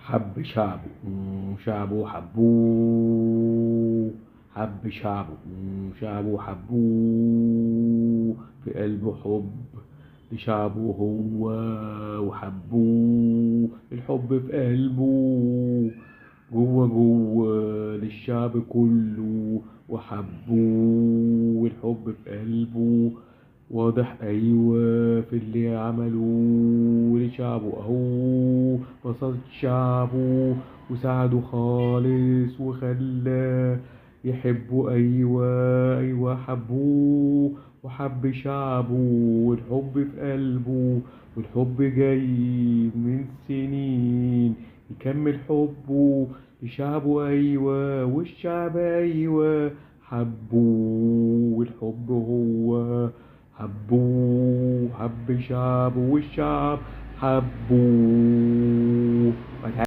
حب شعبه شعبه حبوه. حب شعبه شعبه حبوه. في قلبه حب لشعبه هو وحبوه. الحب في قلبه جوه جوه للشعب كله وحبوه. الحب في قلبه واضح أيوة في اللي عملوه لشعبه أهو. بسط شعبه وساعده خالص وخلاه يحبوا أيوة. أيوة حبوه وحب شعبه والحب في قلبه. والحب جاي من سنين يكمل حبه لشعبه أيوة. والشعب أيوة حبوه. والحب هو حبوه. حب شعبه والشعب حبوه.